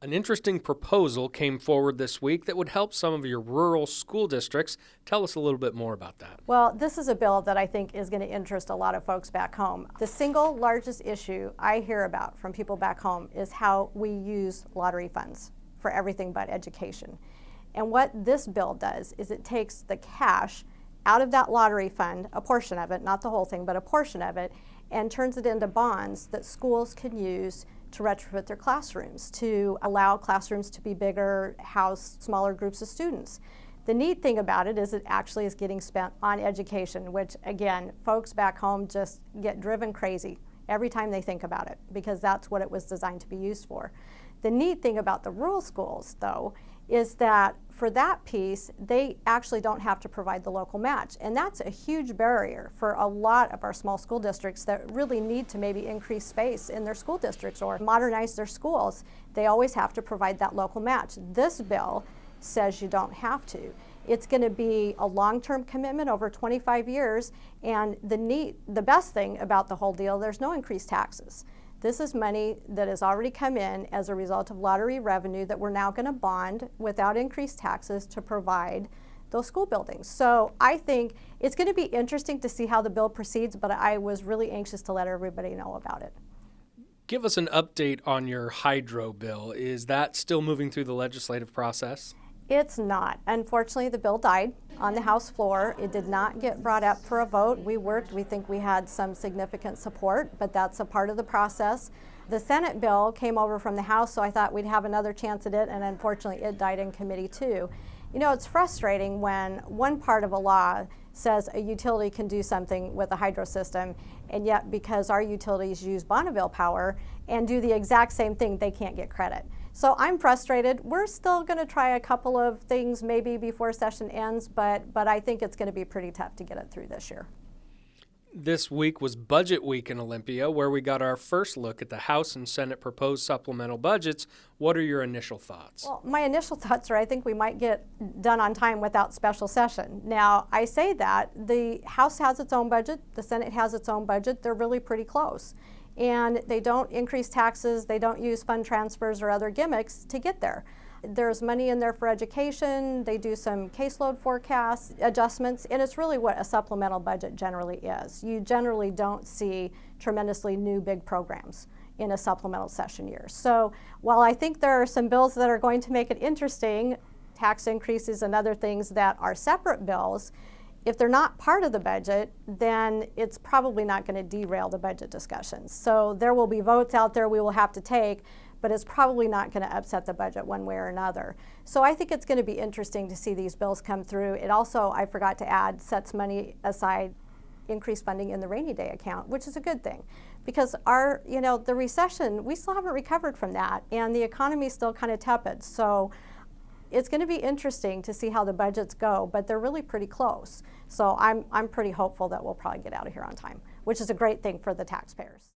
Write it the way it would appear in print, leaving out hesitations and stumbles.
An interesting proposal came forward this week that would help some of your rural school districts. Tell us a little bit more about that. Well, this is a bill that I think is going to interest a lot of folks back home. The single largest issue I hear about from people back home is how we use lottery funds for everything but education. And what this bill does is it takes the cash out of that lottery fund, a portion of it, not the whole thing, but a portion of it, and turns it into bonds that schools can use to retrofit their classrooms, to allow classrooms to be bigger, house smaller groups of students. The neat thing about it is it actually is getting spent on education, which again, folks back home just get driven crazy every time they think about it, because that's what it was designed to be used for. The neat thing about the rural schools, though, is that for that piece, they actually don't have to provide the local match. And that's a huge barrier for a lot of our small school districts that really need to maybe increase space in their school districts or modernize their schools. They always have to provide that local match. This bill says you don't have to. It's going to be a long-term commitment over 25 years, and the best thing about the whole deal, there's no increased taxes. This is money that has already come in as a result of lottery revenue that we're now going to bond without increased taxes to provide those school buildings. So I think it's going to be interesting to see how the bill proceeds, but I was really anxious to let everybody know about it. Give us an update on your hydro bill. Is that still moving through the legislative process? It's not. Unfortunately, the bill died on the House floor. It did not get brought up for a vote. We think we had some significant support, but that's a part of the process. The Senate bill came over from the House, so I thought we'd have another chance at it, and unfortunately it died in committee too. You know, it's frustrating when one part of a law says a utility can do something with a hydro system, and yet because our utilities use Bonneville power and do the exact same thing, they can't get credit. So I'm frustrated. We're still going to try a couple of things maybe before session ends, but I think it's going to be pretty tough to get it through this year. This week was Budget Week in Olympia, where we got our first look at the House and Senate proposed supplemental budgets. What are your initial thoughts? Well, my initial thoughts are I think we might get done on time without special session. Now, I say that the House has its own budget, the Senate has its own budget. They're really pretty close. And they don't increase taxes, they don't use fund transfers or other gimmicks to get there. There's money in there for education, they do some caseload forecasts, adjustments, and it's really what a supplemental budget generally is. You generally don't see tremendously new big programs in a supplemental session year. So while I think there are some bills that are going to make it interesting, tax increases and other things that are separate bills, if they're not part of the budget, then it's probably not going to derail the budget discussions. So there will be votes out there we will have to take, but it's probably not going to upset the budget one way or another. So I think it's going to be interesting to see these bills come through. It also, I forgot to add, sets money aside, increased funding in the rainy day account, which is a good thing. Because the recession, we still haven't recovered from that, and the economy is still kind of tepid. So it's going to be interesting to see how the budgets go, but they're really pretty close. So I'm pretty hopeful that we'll probably get out of here on time, which is a great thing for the taxpayers.